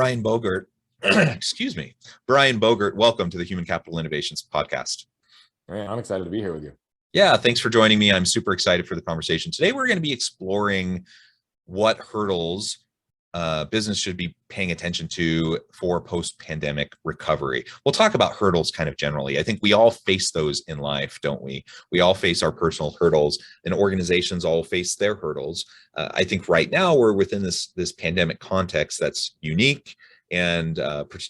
Brian Bogert, excuse me, Brian Bogert, welcome to the Human Capital Innovations podcast. I'm excited to be here with you. Yeah, thanks for joining me. I'm super excited for the conversation. Today, we're going to be exploring what hurdles business should be paying attention to for post-pandemic recovery. We'll talk about hurdles kind of generally. I think we all face those in life, don't we? We all face our personal hurdles, and organizations all face their hurdles. I think right now we're within this pandemic context that's unique and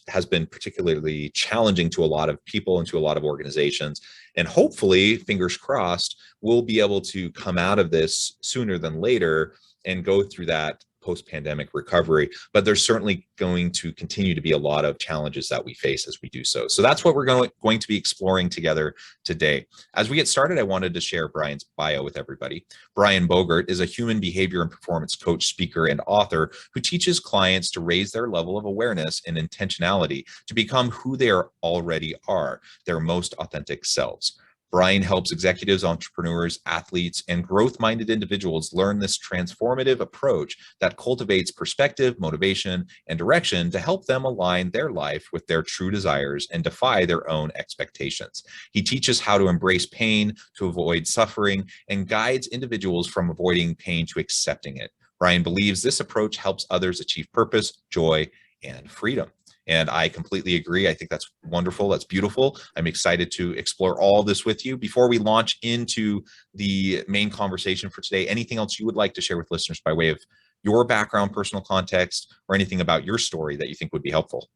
has been particularly challenging to a lot of people and to a lot of organizations. And hopefully, fingers crossed, we'll be able to come out of this sooner than later and go through that post-pandemic recovery. But there's certainly going to continue to be a lot of challenges that we face as we do so. So that's what we're going to be exploring together today. As we get started, I wanted to share Brian's bio with everybody. Brian Bogert is a human behavior and performance coach, speaker, and author who teaches clients to raise their level of awareness and intentionality to become who they already are, their most authentic selves. Brian helps executives, entrepreneurs, athletes, and growth-minded individuals learn this transformative approach that cultivates perspective, motivation, and direction to help them align their life with their true desires and defy their own expectations. He teaches how to embrace pain, to avoid suffering, and guides individuals from avoiding pain to accepting it. Brian believes this approach helps others achieve purpose, joy, and freedom. And I completely agree. I think that's wonderful. That's beautiful. I'm excited to explore all this with you. Before we launch into the main conversation for today, anything else you would like to share with listeners by way of your background, personal context, or anything about your story that you think would be helpful?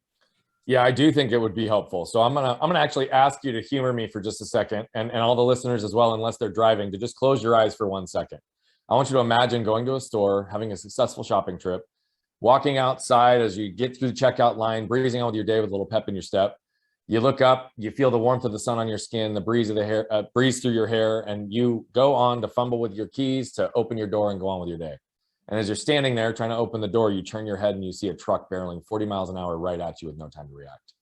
Yeah, I do think it would be helpful. So I'm gonna actually ask you to humor me for just a second, and all the listeners as well, unless they're driving, to just close your eyes for 1 second. I want you to imagine going to a store, having a successful shopping trip, walking outside as you get through the checkout line, breezing on with your day with a little pep in your step. You look up, you feel the warmth of the sun on your skin, the breeze of the hair, breeze through your hair, and you go on to fumble with your keys to open your door and go on with your day. And as you're standing there trying to open the door, you turn your head and you see a truck barreling 40 miles an hour right at you with no time to react.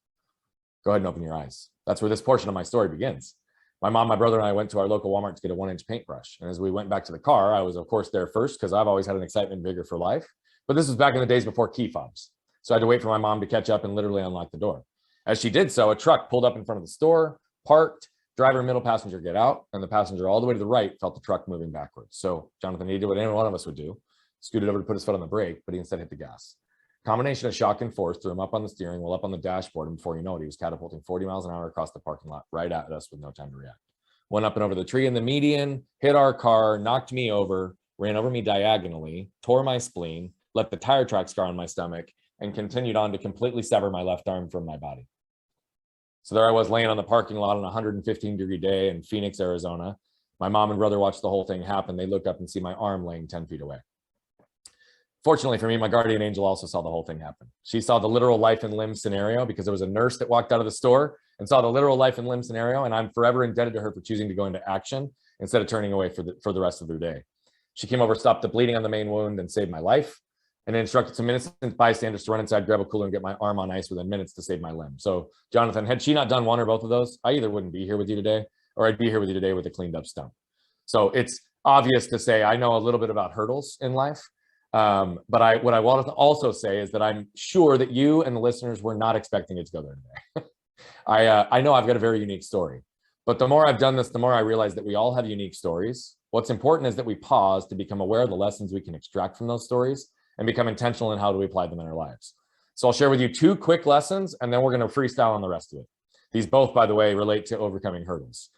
Go ahead and open your eyes. That's where this portion of my story begins. My mom, my brother, and I went to our local Walmart to get a 1-inch paintbrush. And as we went back to the car, I was, of course, there first because I've always had an excitement vigor for life. But this was back in the days before key fobs. So I had to wait for my mom to catch up and literally unlock the door. As she did so, a truck pulled up in front of the store, parked, driver and middle passenger get out, and the passenger all the way to the right felt the truck moving backwards. So Jonathan, he did what any one of us would do, scooted over to put his foot on the brake, but he instead hit the gas. Combination of shock and force threw him up on the steering wheel, up on the dashboard, and before you know it, he was catapulting 40 miles an hour across the parking lot right at us with no time to react. Went up and over the tree in the median, hit our car, knocked me over, ran over me diagonally, tore my spleen, left the tire track scar on my stomach, and continued on to completely sever my left arm from my body. So there I was laying on the parking lot on a 115-degree day in Phoenix, Arizona. My mom and brother watched the whole thing happen. They look up and see my arm laying 10 feet away. Fortunately for me, my guardian angel also saw the whole thing happen. She saw the literal life and limb scenario because there was a nurse that walked out of the store and saw the literal life and limb scenario, and I'm forever indebted to her for choosing to go into action instead of turning away for the rest of the day. She came over, stopped the bleeding on the main wound, and saved my life, and then instructed some innocent bystanders to run inside, grab a cooler, and get my arm on ice within minutes to save my limb. So, Jonathan, had she not done one or both of those, I either wouldn't be here with you today, or I'd be here with you today with a cleaned up stump. So it's obvious to say I know a little bit about hurdles in life, but what I want to also say is that I'm sure that you and the listeners were not expecting it to go there today. I know I've got a very unique story, but the more I've done this, the more I realize that we all have unique stories. What's important is that we pause to become aware of the lessons we can extract from those stories and become intentional in how do we apply them in our lives. So I'll share with you 2 quick lessons, and then we're going to freestyle on the rest of it. These both, by the way, relate to overcoming hurdles.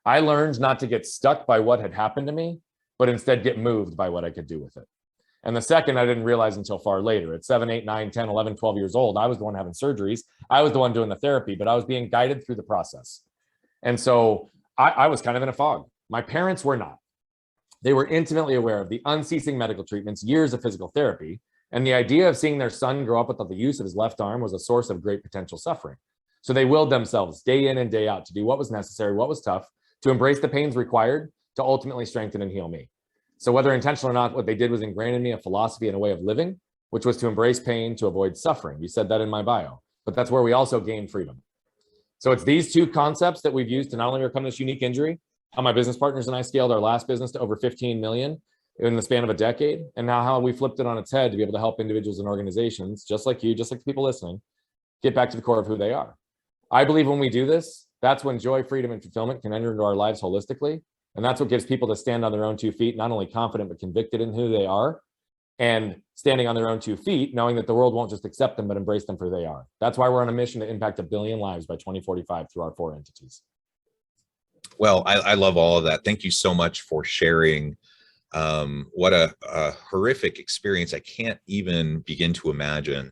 I learned not to get stuck by what had happened to me, but instead get moved by what I could do with it. And the second, I didn't realize until far later. At 7, 8, 9, 10, 11, 12 years old, I was the one having surgeries. I was the one doing the therapy, but I was being guided through the process. And so I was kind of in a fog. My parents were not. They were intimately aware of the unceasing medical treatments, years of physical therapy, and the idea of seeing their son grow up without the use of his left arm was a source of great potential suffering. So they willed themselves day in and day out to do what was necessary, what was tough, to embrace the pains required to ultimately strengthen and heal me. So whether intentional or not, what they did was ingrain in me a philosophy and a way of living, which was to embrace pain, to avoid suffering. You said that in my bio, but that's where we also gain freedom. So it's these 2 concepts that we've used to not only overcome this unique injury. How my business partners and I scaled our last business to over 15 million, in the span of a decade, and now how we flipped it on its head to be able to help individuals and organizations, just like you, just like the people listening, get back to the core of who they are. I believe when we do this, that's when joy, freedom, and fulfillment can enter into our lives holistically. And that's what gives people to stand on their own 2 feet, not only confident, but convicted in who they are, and standing on their own 2 feet, knowing that the world won't just accept them, but embrace them for who they are. That's why we're on a mission to impact 1 billion lives by 2045 through our 4 entities. Well, I love all of that. Thank you so much for sharing. What a horrific experience. I can't even begin to imagine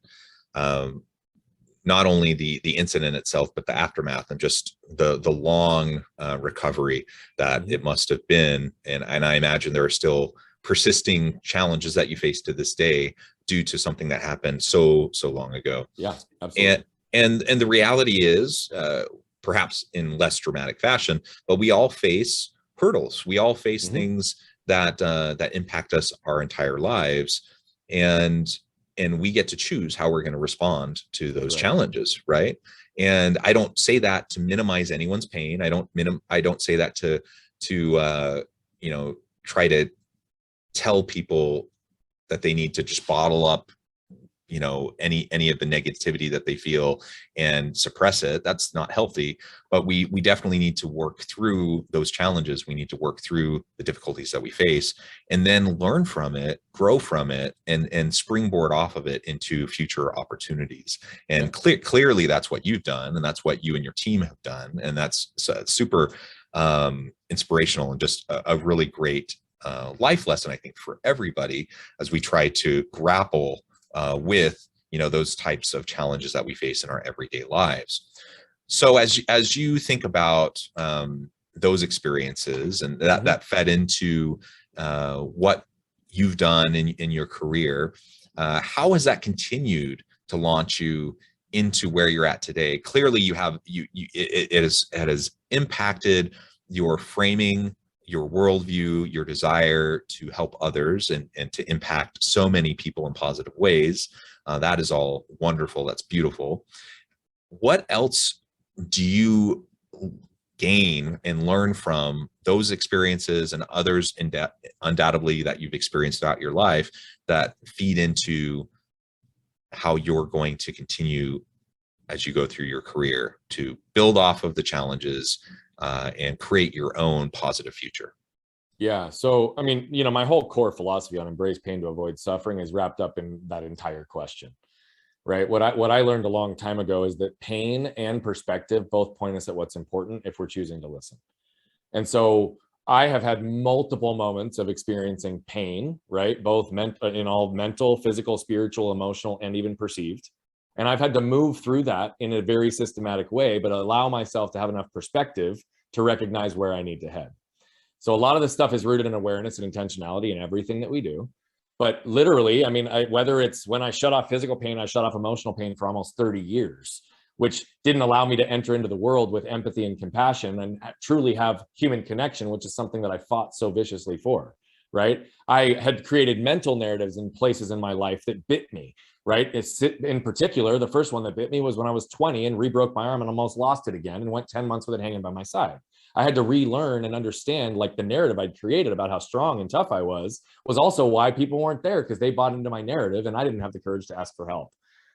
not only the incident itself, but the aftermath and just the long recovery that it must have been. And I imagine there are still persisting challenges that you face to this day due to something that happened so long ago. Yeah, absolutely. And the reality is, perhaps in less dramatic fashion, but we all face hurdles. We all face things that impact us our entire lives, and we get to choose how we're going to respond to those challenges, right? And I don't say that to minimize anyone's pain. I don't say that to try to tell people that they need to just bottle up any of the negativity that they feel and suppress it. That's not healthy. But we definitely need to work through those challenges. We need to work through the difficulties that we face, and then learn from it, grow from it, and springboard off of it into future opportunities. And clearly that's what you've done, and that's what you and your team have done, and that's super inspirational, and just a really great life lesson, I think, for everybody as we try to grapple with those types of challenges that we face in our everyday lives. So as you think about those experiences, and that fed into what you've done in your career, how has that continued to launch you into where you're at today? Clearly, it has impacted your framing, your worldview, your desire to help others, and to impact so many people in positive ways. That is all wonderful. That's beautiful. What else do you gain and learn from those experiences and others undoubtedly that you've experienced throughout your life that feed into how you're going to continue as you go through your career to build off of the challenges and create your own positive future? Yeah. So, I mean, my whole core philosophy on embrace pain to avoid suffering is wrapped up in that entire question, right? What I learned a long time ago is that pain and perspective both point us at what's important if we're choosing to listen. And so I have had multiple moments of experiencing pain, right? Both in all mental, physical, spiritual, emotional, and even perceived. And I've had to move through that in a very systematic way, but allow myself to have enough perspective to recognize where I need to head. So a lot of this stuff is rooted in awareness and intentionality in everything that we do. But literally, I mean, whether it's when I shut off physical pain, I shut off emotional pain for almost 30 years, which didn't allow me to enter into the world with empathy and compassion and truly have human connection, which is something that I fought so viciously for, right? I had created mental narratives in places in my life that bit me, right? In particular, the first one that bit me was when I was 20 and re-broke my arm and almost lost it again and went 10 months with it hanging by my side. I had to relearn and understand, like, the narrative I'd created about how strong and tough I was also why people weren't there, because they bought into my narrative and I didn't have the courage to ask for help,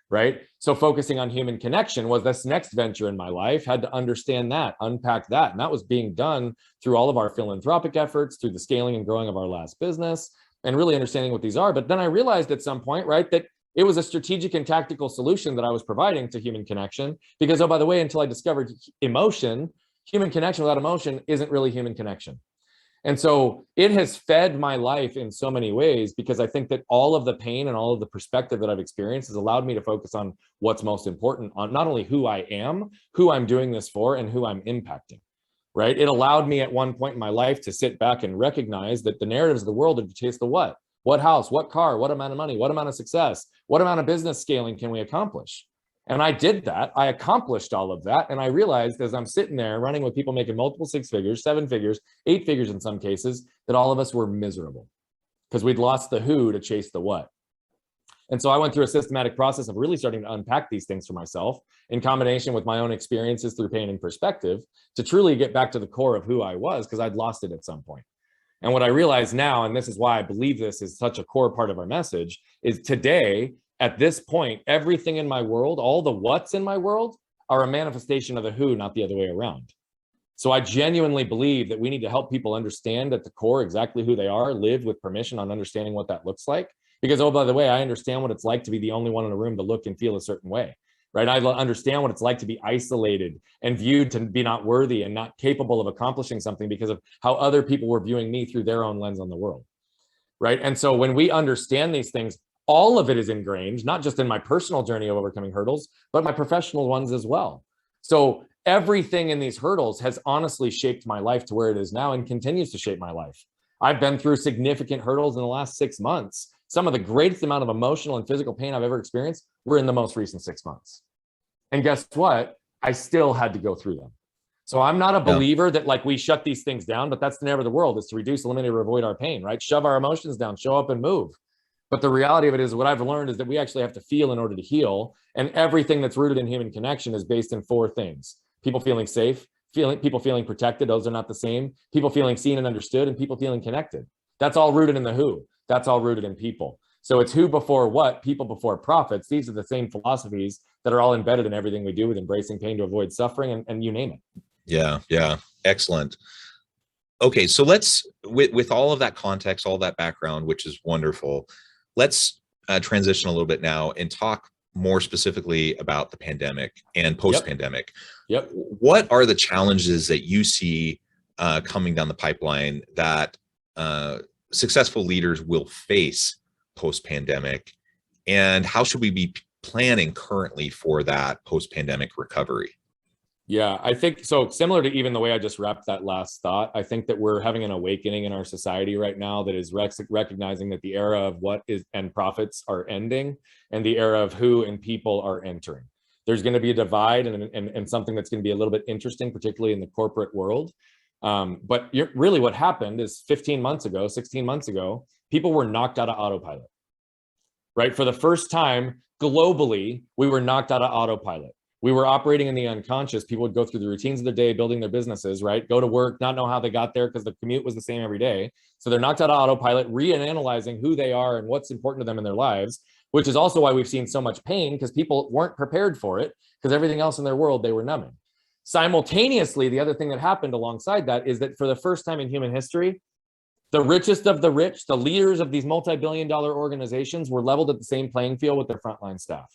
right? So focusing on human connection was this next venture in my life. Had to understand that, unpack that. And that was being done through all of our philanthropic efforts, through the scaling and growing of our last business, and really understanding what these are. But then I realized at some point, right, that it was a strategic and tactical solution that I was providing to human connection, because, oh, by the way, until I discovered emotion, human connection without emotion isn't really human connection. And so it has fed my life in so many ways, because I think that all of the pain and all of the perspective that I've experienced has allowed me to focus on what's most important, on not only who I am, who I'm doing this for, and who I'm impacting, right? It allowed me at one point in my life to sit back and recognize that the narratives of the world are to chase the what? What house, what car, what amount of money, what amount of success, what amount of business scaling can we accomplish? And I did that. I accomplished all of that. And I realized, as I'm sitting there running with people making multiple 6 figures, 7 figures, 8 figures in some cases, that all of us were miserable because we'd lost the who to chase the what. And so I went through a systematic process of really starting to unpack these things for myself in combination with my own experiences through pain and perspective to truly get back to the core of who I was, because I'd lost it at some point. And what I realize now, and this is why I believe this is such a core part of our message, is today, at this point, everything in my world, all the what's in my world are a manifestation of the who, not the other way around. So I genuinely believe that we need to help people understand at the core exactly who they are, live with permission on understanding what that looks like. Because, oh, by the way, I understand what it's like to be the only one in a room to look and feel a certain way, right? I understand what it's like to be isolated and viewed to be not worthy and not capable of accomplishing something because of how other people were viewing me through their own lens on the world, right? And so when we understand these things, all of it is ingrained, not just in my personal journey of overcoming hurdles, but my professional ones as well. So everything in these hurdles has honestly shaped my life to where it is now and continues to shape my life. I've been through significant hurdles in the last 6 months. Some of the greatest amount of emotional and physical pain I've ever experienced were in the most recent 6 months. And guess what? I still had to go through them. So I'm not a believer that like we shut these things down, but that's the name of the world, is to reduce, eliminate, or avoid our pain, right? Shove our emotions down, show up and move. But the reality of it is, what I've learned is that we actually have to feel in order to heal. And everything that's rooted in human connection is based in 4 things: people feeling safe, people feeling protected. Those are not the same. People feeling seen and understood, and people feeling connected. That's all rooted in the who. That's all rooted in people. So it's who before what, people before profits. These are the same philosophies that are all embedded in everything we do, with embracing pain to avoid suffering, and you name it. Yeah. Excellent. Okay. So let's, with all of that context, all that background, which is wonderful, let's transition a little bit now and talk more specifically about the pandemic and post-pandemic. Yep. What are the challenges that you see coming down the pipeline that successful leaders will face post-pandemic, and how should we be planning currently for that post-pandemic recovery? Yeah, I think so. Similar to even the way I just wrapped that last thought, I think that we're having an awakening in our society right now that is recognizing that the era of what is and profits are ending, and the era of who and people are entering. There's going to be a divide and something that's going to be a little bit interesting, particularly in the corporate world. But really what happened is 16 months ago, people were knocked out of autopilot, right? For the first time globally, we were knocked out of autopilot. We were operating in the unconscious. People would go through the routines of their day, building their businesses, right? Go to work, not know how they got there because the commute was the same every day. So they're knocked out of autopilot, reanalyzing who they are and what's important to them in their lives, which is also why we've seen so much pain, because people weren't prepared for it, because everything else in their world, they were numbing. Simultaneously, the other thing that happened alongside that is that for the first time in human history, the richest of the rich, the leaders of these multi-billion-dollar organizations, were leveled at the same playing field with their frontline staff.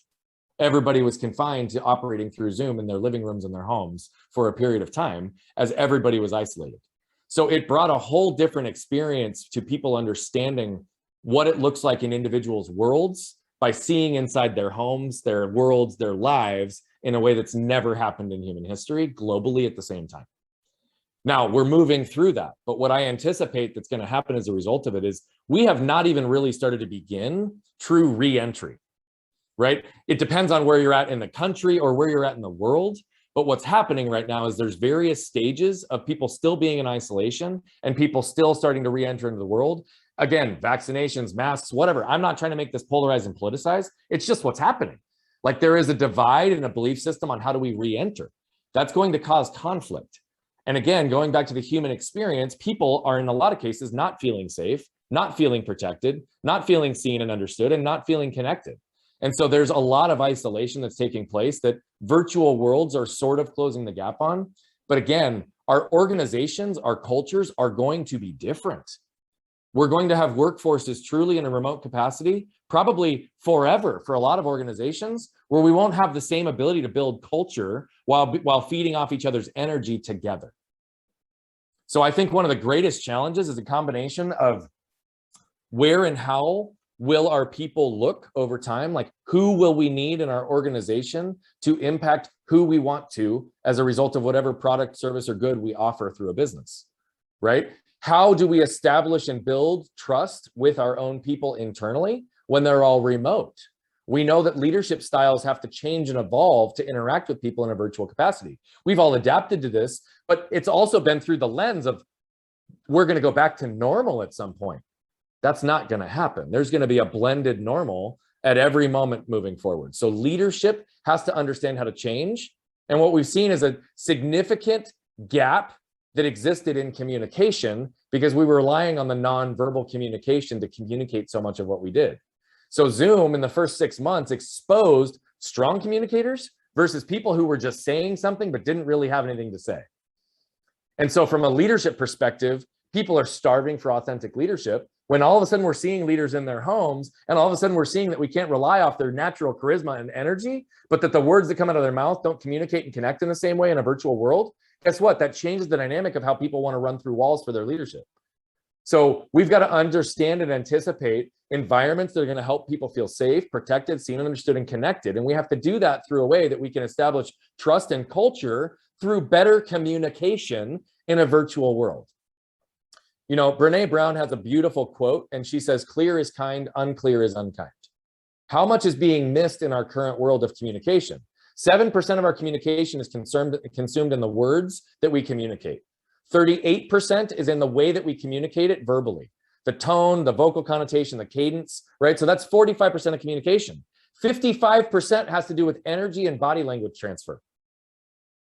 Everybody was confined to operating through Zoom in their living rooms and their homes for a period of time, as everybody was isolated. So it brought a whole different experience to people understanding what it looks like in individuals' worlds by seeing inside their homes, their worlds, their lives in a way that's never happened in human history globally at the same time. Now we're moving through that, but what I anticipate that's going to happen as a result of it is we have not even really started to begin true re-entry. Right? It depends on where you're at in the country or where you're at in the world. But what's happening right now is there's various stages of people still being in isolation and people still starting to re-enter into the world. Again, vaccinations, masks, whatever. I'm not trying to make this polarized and politicized. It's just what's happening. Like there is a divide in a belief system on how do we re-enter. That's going to cause conflict. And again, going back to the human experience, people are in a lot of cases not feeling safe, not feeling protected, not feeling seen and understood, and not feeling connected. And so there's a lot of isolation that's taking place that virtual worlds are sort of closing the gap on. But again, our organizations, our cultures are going to be different. We're going to have workforces truly in a remote capacity, probably forever for a lot of organizations, where we won't have the same ability to build culture while feeding off each other's energy together. So I think one of the greatest challenges is a combination of where and how will our people look over time? Like who will we need in our organization to impact who we want to as a result of whatever product, service, or good we offer through a business, right? How do we establish and build trust with our own people internally when they're all remote? We know that leadership styles have to change and evolve to interact with people in a virtual capacity. We've all adapted to this, but it's also been through the lens of we're going to go back to normal at some point. That's not going to happen. There's going to be a blended normal at every moment moving forward. So leadership has to understand how to change. And what we've seen is a significant gap that existed in communication because we were relying on the nonverbal communication to communicate so much of what we did. So Zoom in the first 6 months exposed strong communicators versus people who were just saying something but didn't really have anything to say. And so from a leadership perspective, people are starving for authentic leadership when all of a sudden we're seeing leaders in their homes, and all of a sudden we're seeing that we can't rely off their natural charisma and energy, but that the words that come out of their mouth don't communicate and connect in the same way in a virtual world. Guess what? That changes the dynamic of how people want to run through walls for their leadership. So we've got to understand and anticipate environments that are going to help people feel safe, protected, seen, understood, and connected. And we have to do that through a way that we can establish trust and culture through better communication in a virtual world. You know, Brene Brown has a beautiful quote, and she says, clear is kind, unclear is unkind. How much is being missed in our current world of communication? 7% of our communication is consumed in the words that we communicate. 38% is in the way that we communicate it verbally. The tone, the vocal connotation, the cadence, right? So that's 45% of communication. 55% has to do with energy and body language transfer.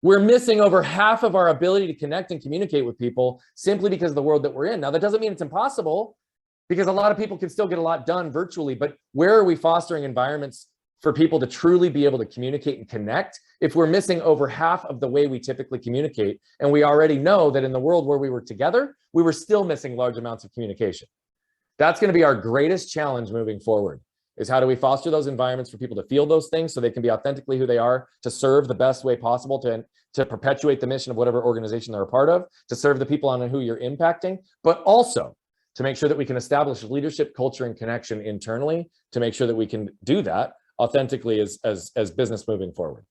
We're missing over half of our ability to connect and communicate with people simply because of the world that we're in. Now, that doesn't mean it's impossible, because a lot of people can still get a lot done virtually, but where are we fostering environments for people to truly be able to communicate and connect if we're missing over half of the way we typically communicate? And we already know that in the world where we were together, we were still missing large amounts of communication. That's going to be our greatest challenge moving forward, is how do we foster those environments for people to feel those things so they can be authentically who they are, to serve the best way possible, to perpetuate the mission of whatever organization they're a part of, to serve the people on who you're impacting, but also to make sure that we can establish leadership, culture, and connection internally to make sure that we can do that authentically as business moving forward.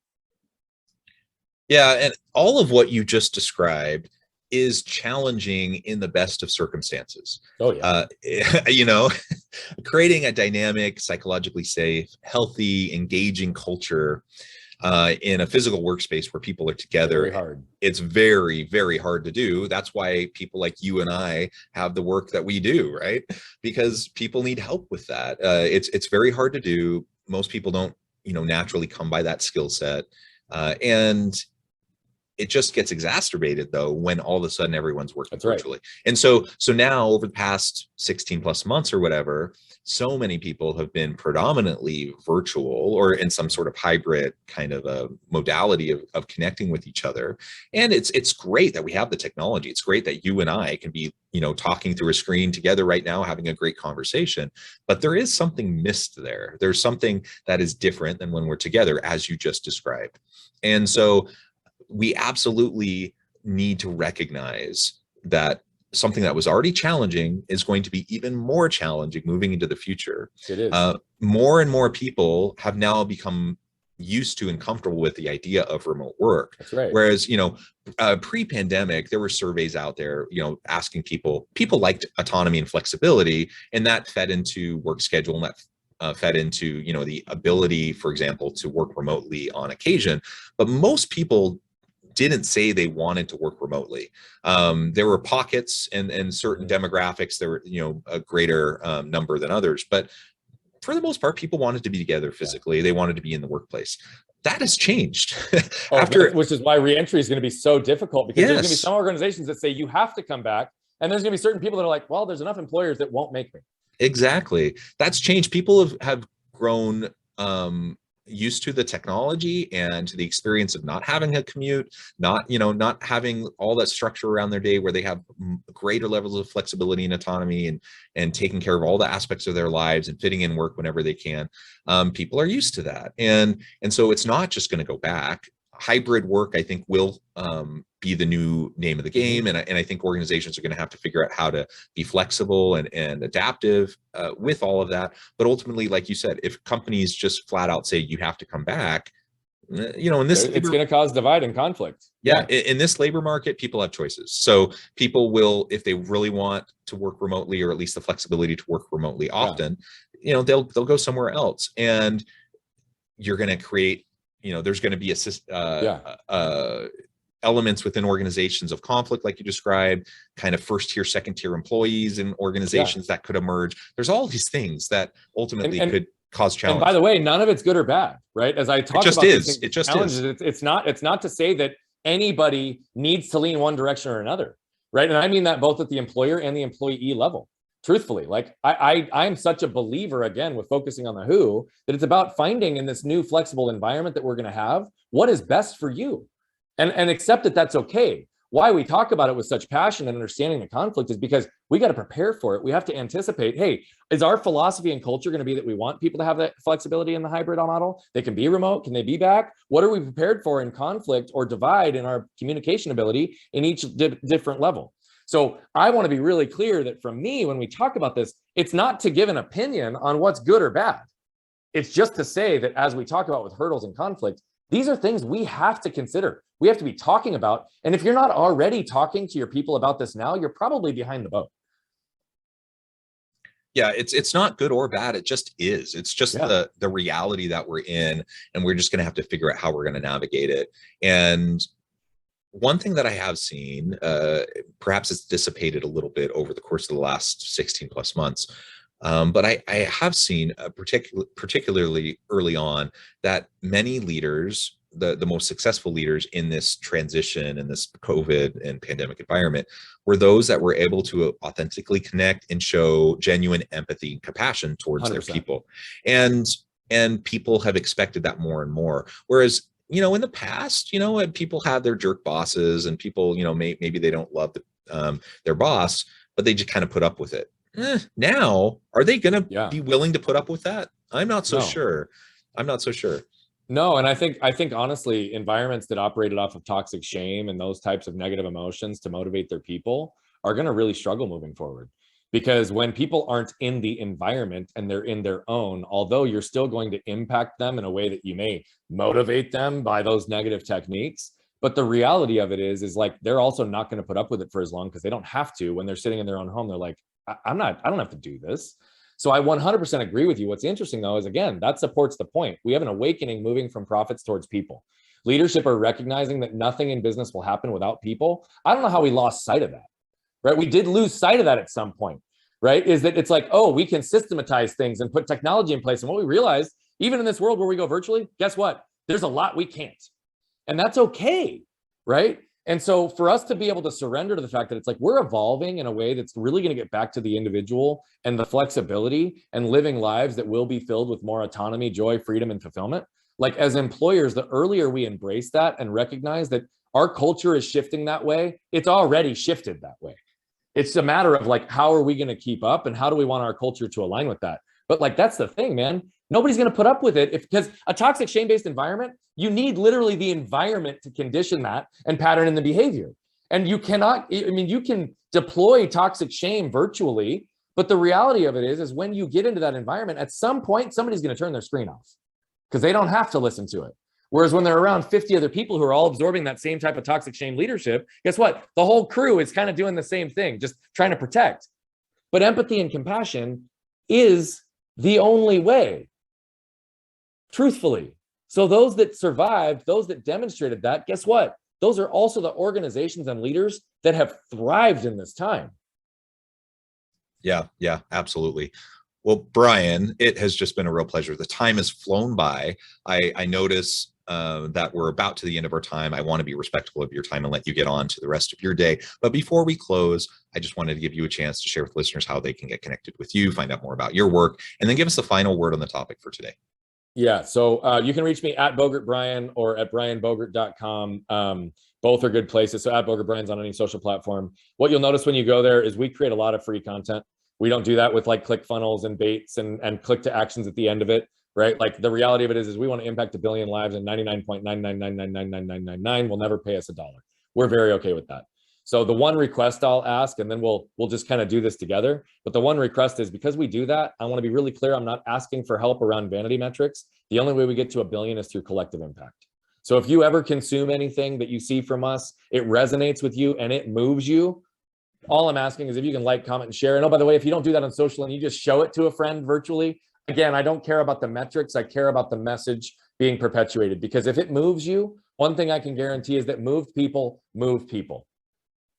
Yeah, and all of what you just described is challenging in the best of circumstances. Oh yeah. You know, creating a dynamic, psychologically safe, healthy, engaging culture in a physical workspace where people are together. Very hard. It's very, very hard to do. That's why people like you and I have the work that we do, right? Because people need help with that. It's very hard to do. Most people don't, you know, naturally come by that skill set. And it just gets exacerbated though when all of a sudden everyone's working virtually. Right. And so now over the past 16 plus months or whatever, so many people have been predominantly virtual or in some sort of hybrid kind of a modality of connecting with each other. And it's great that we have the technology. It's great that you and I can be, you know, talking through a screen together right now, having a great conversation, but there is something missed there. There's something that is different than when we're together, as you just described. And so we absolutely need to recognize that something that was already challenging is going to be even more challenging moving into the future. It is. More and more people have now become used to and comfortable with the idea of remote work. That's right. Whereas, you know, pre-pandemic, there were surveys out there, you know, asking people liked autonomy and flexibility, and that fed into work schedule, and that fed into, you know, the ability, for example, to work remotely on occasion. But most people didn't say they wanted to work remotely. There were pockets and certain demographics, there were, you know, a greater number than others, but for the most part, people wanted to be together physically. They wanted to be in the workplace. That has changed. Which is why reentry is going to be so difficult, because there's going to be some organizations that say you have to come back, and there's going to be certain people that are like, well, there's enough employers that won't make me. Exactly. That's changed. People have grown used to the technology and to the experience of not having a commute, not having all that structure around their day, where they have greater levels of flexibility and autonomy and taking care of all the aspects of their lives and fitting in work whenever they can. People are used to that. And so it's not just going to go back. Hybrid work, I think, will be the new name of the game. And I think organizations are going to have to figure out how to be flexible and adaptive with all of that. But ultimately, like you said, if companies just flat out say you have to come back, you know, in this, it's going to cause divide and conflict. Yeah. In this labor market, people have choices. So people will, if they really want to work remotely, or at least the flexibility to work remotely often, you know, they'll go somewhere else. And you're going to create, you know, there's going to be elements within organizations of conflict, like you described, kind of first tier, second tier employees in organizations that could emerge. There's all these things that ultimately could cause challenge. And by the way, none of it's good or bad, right? As I talk about it just is. It's not to say that anybody needs to lean one direction or another, right? And I mean that both at the employer and the employee level. Truthfully, like I'm such a believer, again, with focusing on the who, that it's about finding in this new flexible environment that we're going to have what is best for you, and accept that that's okay. Why we talk about it with such passion and understanding the conflict is because we got to prepare for it. We have to anticipate, hey, is our philosophy and culture going to be that we want people to have that flexibility in the hybrid model? They can be remote. Can they be back? What are we prepared for in conflict or divide in our communication ability in each different level? So I want to be really clear that from me, when we talk about this, it's not to give an opinion on what's good or bad. It's just to say that as we talk about with hurdles and conflict, these are things we have to consider. We have to be talking about. And if you're not already talking to your people about this now, you're probably behind the boat. Yeah, it's not good or bad. It just is. It's just the reality that we're in, and we're just going to have to figure out how we're going to navigate it. And one thing that I have seen, perhaps it's dissipated a little bit over the course of the last 16 plus months, but I have seen, particularly early on, that many leaders, the most successful leaders in this transition, in this COVID and pandemic environment, were those that were able to authentically connect and show genuine empathy and compassion towards 100%. Their people. And people have expected that more and more. Whereas, in the past, people had their jerk bosses, and people, maybe they don't love their boss, but they just kind of put up with it. Now, are they going to be willing to put up with that? I'm not so sure. No, and I think honestly, environments that operated off of toxic shame and those types of negative emotions to motivate their people are going to really struggle moving forward. Because when people aren't in the environment and they're in their own, although you're still going to impact them in a way that you may motivate them by those negative techniques, but the reality of it is like they're also not going to put up with it for as long, because they don't have to. When they're sitting in their own home, they're like, I don't have to do this. So I 100% agree with you. What's interesting though is, again, that supports the point. We have an awakening moving from profits towards people. Leadership are recognizing that nothing in business will happen without people. I don't know how we lost sight of that. Right? We did lose sight of that at some point, right? Is that it's like, oh, we can systematize things and put technology in place. And what we realized, even in this world where we go virtually, guess what? There's a lot we can't. And that's okay, right? And so for us to be able to surrender to the fact that it's like we're evolving in a way that's really going to get back to the individual and the flexibility and living lives that will be filled with more autonomy, joy, freedom, and fulfillment. Like as employers, the earlier we embrace that and recognize that our culture is shifting that way, it's already shifted that way. It's a matter of like, how are we going to keep up and how do we want our culture to align with that? But like, that's the thing, man. Nobody's going to put up with it because a toxic shame-based environment, you need literally the environment to condition that and pattern in the behavior. And you cannot, you can deploy toxic shame virtually, but the reality of it is when you get into that environment, at some point, somebody's going to turn their screen off because they don't have to listen to it. Whereas when they're around 50 other people who are all absorbing that same type of toxic shame leadership, guess what? The whole crew is kind of doing the same thing, just trying to protect. But empathy and compassion is the only way, truthfully. So those that survived, those that demonstrated that, guess what? Those are also the organizations and leaders that have thrived in this time. Yeah, absolutely. Well, Brian, it has just been a real pleasure. The time has flown by. I notice that we're about to the end of our time. I want to be respectful of your time and let you get on to the rest of your day. But before we close, I just wanted to give you a chance to share with listeners how they can get connected with you, find out more about your work, and then give us the final word on the topic for today. Yeah, so you can reach me at Bogert Brian or at brianbogert.com. Both are good places. So at Bogert Brian's on any social platform. What you'll notice when you go there is we create a lot of free content. We don't do that with like click funnels and baits and click to actions at the end of it, right? Like the reality of it is we want to impact 1 billion lives, and 99.9999999 will never pay us $1. We're very okay with that. So the one request I'll ask, and then we'll just kind of do this together. But the one request is, because we do that, I want to be really clear. I'm not asking for help around vanity metrics. The only way we get to 1 billion is through collective impact. So if you ever consume anything that you see from us, it resonates with you and it moves you, all I'm asking is if you can like, comment, and share. And oh, by the way, if you don't do that on social and you just show it to a friend virtually, again, I don't care about the metrics. I care about the message being perpetuated. Because if it moves you, one thing I can guarantee is that moved people move people.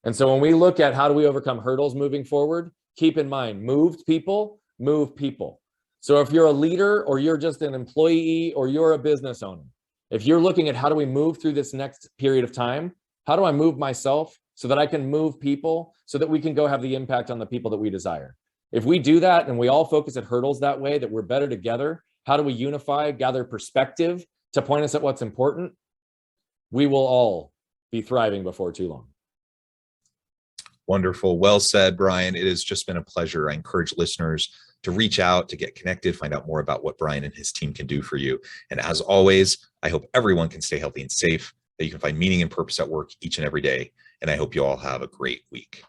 And so when we look at how do we overcome hurdles moving forward, keep in mind, moved people move people. So if you're a leader or you're just an employee or you're a business owner, If you're looking at how do we move through this next period of time, how do I move myself so that I can move people so that we can go have the impact on the people that we desire? If we do that and we all focus at hurdles that way, that we're better together, how do we unify, gather perspective to point us at what's important? We will all be thriving before too long. Wonderful. Well said, Brian. It has just been a pleasure. I encourage listeners to reach out, to get connected, find out more about what Brian and his team can do for you. And as always, I hope everyone can stay healthy and safe, that you can find meaning and purpose at work each and every day. And I hope you all have a great week.